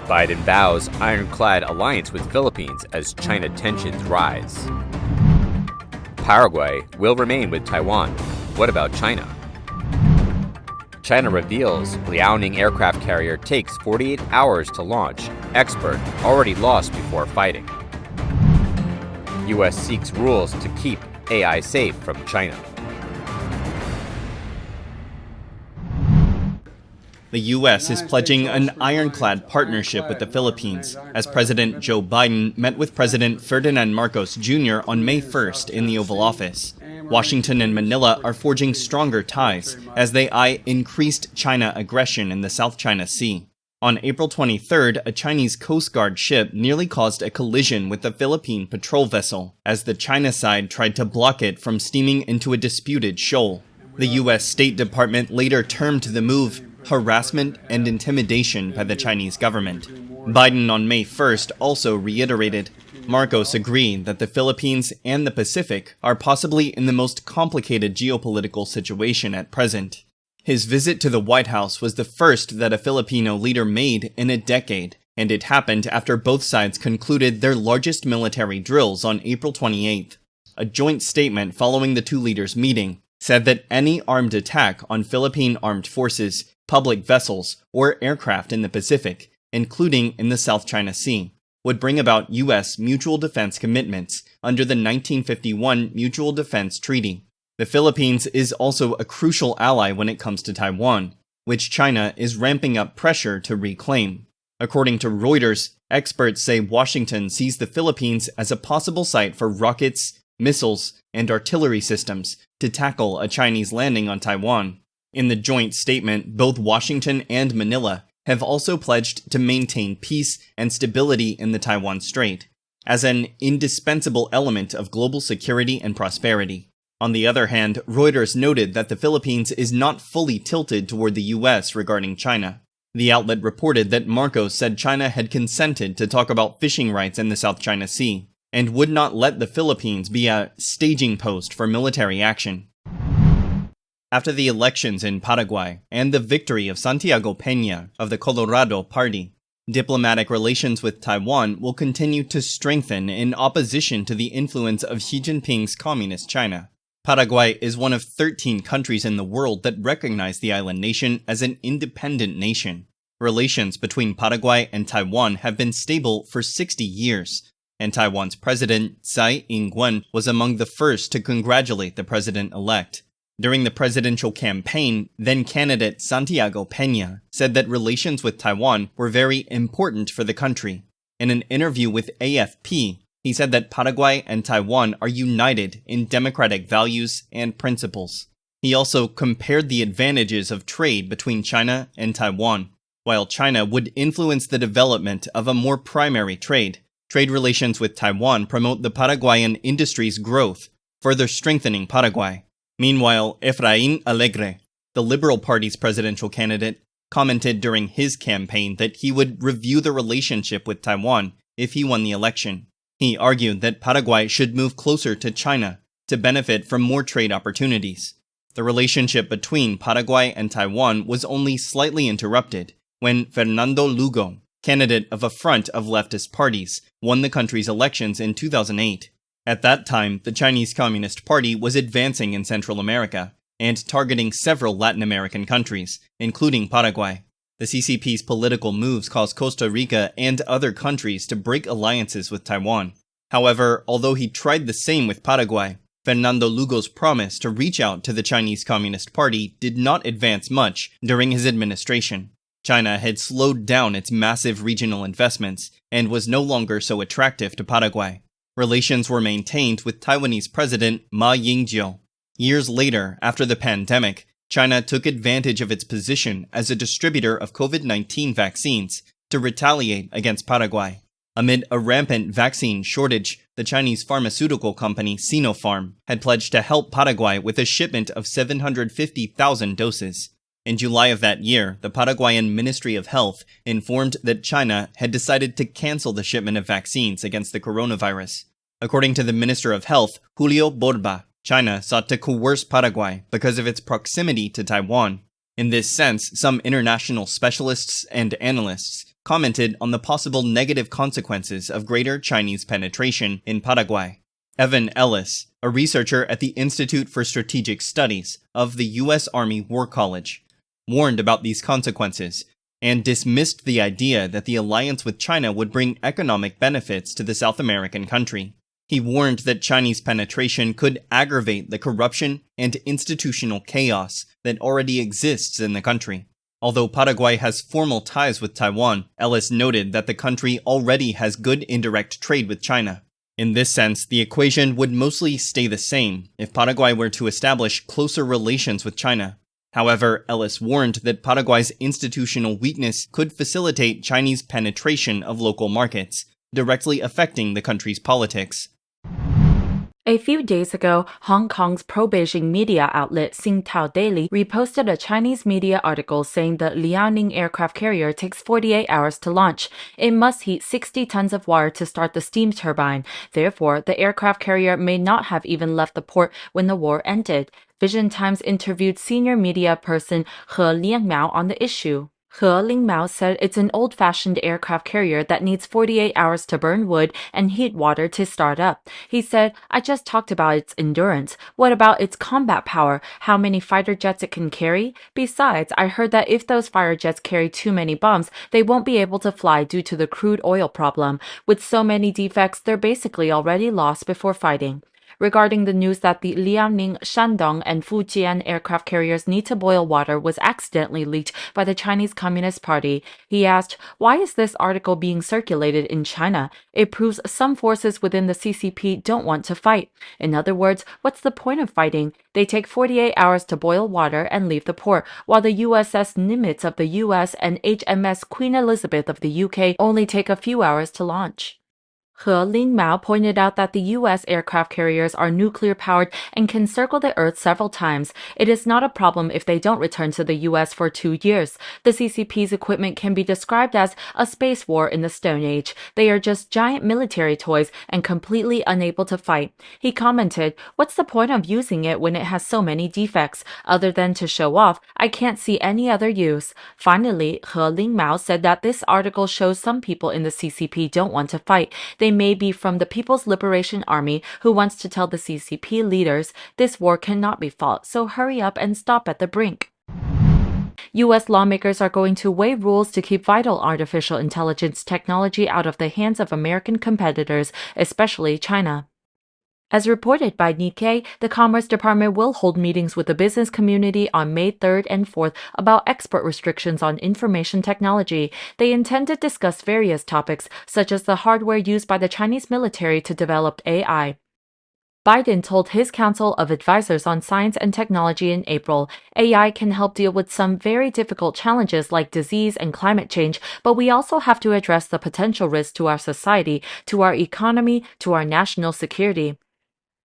Biden vows ironclad alliance with Philippines as China tensions rise. Paraguay will remain with Taiwan. What about China? China reveals Liaoning aircraft carrier takes 48 hours to launch. Expert already lost before fighting. U.S. seeks rules to keep AI safe from China. The U.S. is pledging an ironclad partnership with the Philippines as President Joe Biden met with President Ferdinand Marcos Jr. on May 1st in the Oval Office. Washington and Manila are forging stronger ties as they eye increased China aggression in the South China Sea. On April 23rd, a Chinese Coast Guard ship nearly caused a collision with a Philippine patrol vessel as the China side tried to block it from steaming into a disputed shoal. The U.S. State Department later termed the move harassment and intimidation by the Chinese government. Biden on May 1st also reiterated, Marcos agreed that the Philippines and the Pacific are possibly in the most complicated geopolitical situation at present. His visit to the White House was the first that a Filipino leader made in a decade, and it happened after both sides concluded their largest military drills on April 28th. A joint statement following the two leaders' meeting said that any armed attack on Philippine armed forces, public vessels, or aircraft in the Pacific, including in the South China Sea, would bring about U.S. mutual defense commitments under the 1951 Mutual Defense Treaty. The Philippines is also a crucial ally when it comes to Taiwan, which China is ramping up pressure to reclaim. According to Reuters, experts say Washington sees the Philippines as a possible site for rockets, missiles, and artillery systems to tackle a Chinese landing on Taiwan. In the joint statement, both Washington and Manila have also pledged to maintain peace and stability in the Taiwan Strait as an indispensable element of global security and prosperity. On the other hand, Reuters noted that the Philippines is not fully tilted toward the U.S. regarding China. The outlet reported that Marcos said China had consented to talk about fishing rights in the South China Sea and would not let the Philippines be a staging post for military action. After the elections in Paraguay and the victory of Santiago Peña of the Colorado Party, diplomatic relations with Taiwan will continue to strengthen in opposition to the influence of Xi Jinping's Communist China. Paraguay is one of 13 countries in the world that recognize the island nation as an independent nation. Relations between Paraguay and Taiwan have been stable for 60 years, and Taiwan's president, Tsai Ing-wen, was among the first to congratulate the president-elect. During the presidential campaign, then-candidate Santiago Peña said that relations with Taiwan were very important for the country. In an interview with AFP, he said that Paraguay and Taiwan are united in democratic values and principles. He also compared the advantages of trade between China and Taiwan. While China would influence the development of a more primary trade relations with Taiwan promote the Paraguayan industry's growth, further strengthening Paraguay. Meanwhile, Efraín Alegre, the Liberal Party's presidential candidate, commented during his campaign that he would review the relationship with Taiwan if he won the election. He argued that Paraguay should move closer to China to benefit from more trade opportunities. The relationship between Paraguay and Taiwan was only slightly interrupted when Fernando Lugo, candidate of a front of leftist parties, won the country's elections in 2008. At that time, the Chinese Communist Party was advancing in Central America and targeting several Latin American countries, including Paraguay. The CCP's political moves caused Costa Rica and other countries to break alliances with Taiwan. However, although he tried the same with Paraguay, Fernando Lugo's promise to reach out to the Chinese Communist Party did not advance much during his administration. China had slowed down its massive regional investments and was no longer so attractive to Paraguay. Relations were maintained with Taiwanese President Ma Ying-jeou. Years later, after the pandemic, China took advantage of its position as a distributor of COVID-19 vaccines to retaliate against Paraguay. Amid a rampant vaccine shortage, the Chinese pharmaceutical company Sinopharm had pledged to help Paraguay with a shipment of 750,000 doses. In July of that year, the Paraguayan Ministry of Health informed that China had decided to cancel the shipment of vaccines against the coronavirus. According to the Minister of Health, Julio Borba, China sought to coerce Paraguay because of its proximity to Taiwan. In this sense, some international specialists and analysts commented on the possible negative consequences of greater Chinese penetration in Paraguay. Evan Ellis, a researcher at the Institute for Strategic Studies of the U.S. Army War College, warned about these consequences and dismissed the idea that the alliance with China would bring economic benefits to the South American country. He warned that Chinese penetration could aggravate the corruption and institutional chaos that already exists in the country. Although Paraguay has formal ties with Taiwan, Ellis noted that the country already has good indirect trade with China. In this sense, the equation would mostly stay the same if Paraguay were to establish closer relations with China. However, Ellis warned that Paraguay's institutional weakness could facilitate Chinese penetration of local markets, directly affecting the country's politics. A few days ago, Hong Kong's pro-Beijing media outlet Xingtao Daily reposted a Chinese media article saying the Liaoning aircraft carrier takes 48 hours to launch. It must heat 60 tons of water to start the steam turbine. Therefore, the aircraft carrier may not have even left the port when the war ended. Vision Times interviewed senior media person He Lingmao on the issue. He Lingmao said it's an old-fashioned aircraft carrier that needs 48 hours to burn wood and heat water to start up. He said, I just talked about its endurance. What about its combat power? How many fighter jets it can carry? Besides, I heard that if those fighter jets carry too many bombs, they won't be able to fly due to the crude oil problem. With so many defects, they're basically already lost before fighting. Regarding the news that the Liaoning, Shandong, and Fujian aircraft carriers need to boil water was accidentally leaked by the Chinese Communist Party, he asked, why is this article being circulated in China? It proves some forces within the CCP don't want to fight. In other words, what's the point of fighting? They take 48 hours to boil water and leave the port, while the USS Nimitz of the US and HMS Queen Elizabeth of the UK only take a few hours to launch. He Lingmao pointed out that the U.S. aircraft carriers are nuclear-powered and can circle the Earth several times. It is not a problem if they don't return to the U.S. for 2 years. The CCP's equipment can be described as a space war in the Stone Age. They are just giant military toys and completely unable to fight. He commented, what's the point of using it when it has so many defects? Other than to show off, I can't see any other use. Finally, He Lingmao said that this article shows some people in the CCP don't want to fight. They may be from the People's Liberation Army who wants to tell the CCP leaders this war cannot be fought, so hurry up and stop at the brink. U.S. lawmakers are going to weigh rules to keep vital artificial intelligence technology out of the hands of American competitors, especially China. As reported by Nikkei, the Commerce Department will hold meetings with the business community on May 3rd and 4th about export restrictions on information technology. They intend to discuss various topics, such as the hardware used by the Chinese military to develop AI. Biden told his Council of Advisors on Science and Technology in April, AI can help deal with some very difficult challenges like disease and climate change, but we also have to address the potential risks to our society, to our economy, to our national security.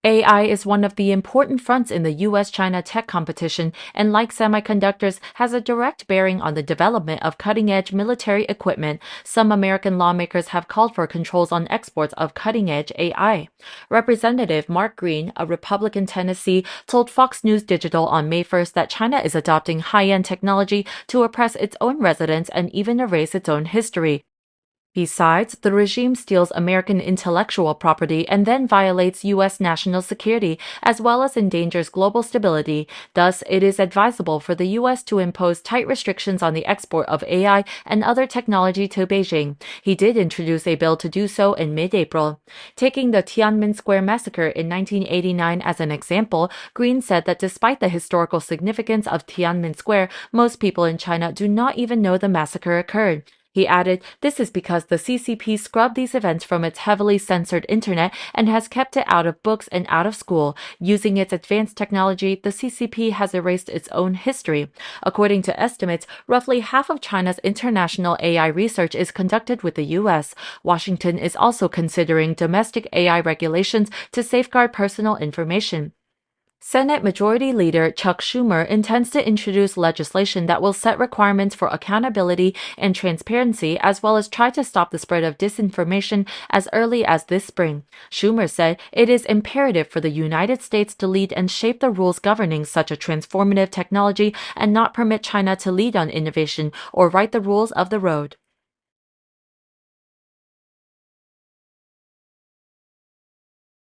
AI is one of the important fronts in the U.S.-China tech competition and, like semiconductors, has a direct bearing on the development of cutting-edge military equipment. Some American lawmakers have called for controls on exports of cutting-edge AI. Representative Mark Green, a Republican Tennessee, told Fox News Digital on May 1st that China is adopting high-end technology to oppress its own residents and even erase its own history. Besides, the regime steals American intellectual property and then violates U.S. national security, as well as endangers global stability. Thus, it is advisable for the U.S. to impose tight restrictions on the export of AI and other technology to Beijing. He did introduce a bill to do so in mid-April. Taking the Tiananmen Square massacre in 1989 as an example, Green said that despite the historical significance of Tiananmen Square, most people in China do not even know the massacre occurred. He added, this is because the CCP scrubbed these events from its heavily censored internet and has kept it out of books and out of school. Using its advanced technology, the CCP has erased its own history. According to estimates, roughly half of China's international AI research is conducted with the U.S. Washington is also considering domestic AI regulations to safeguard personal information. Senate Majority Leader Chuck Schumer intends to introduce legislation that will set requirements for accountability and transparency, as well as try to stop the spread of disinformation as early as this spring. Schumer said it is imperative for the United States to lead and shape the rules governing such a transformative technology and not permit China to lead on innovation or write the rules of the road.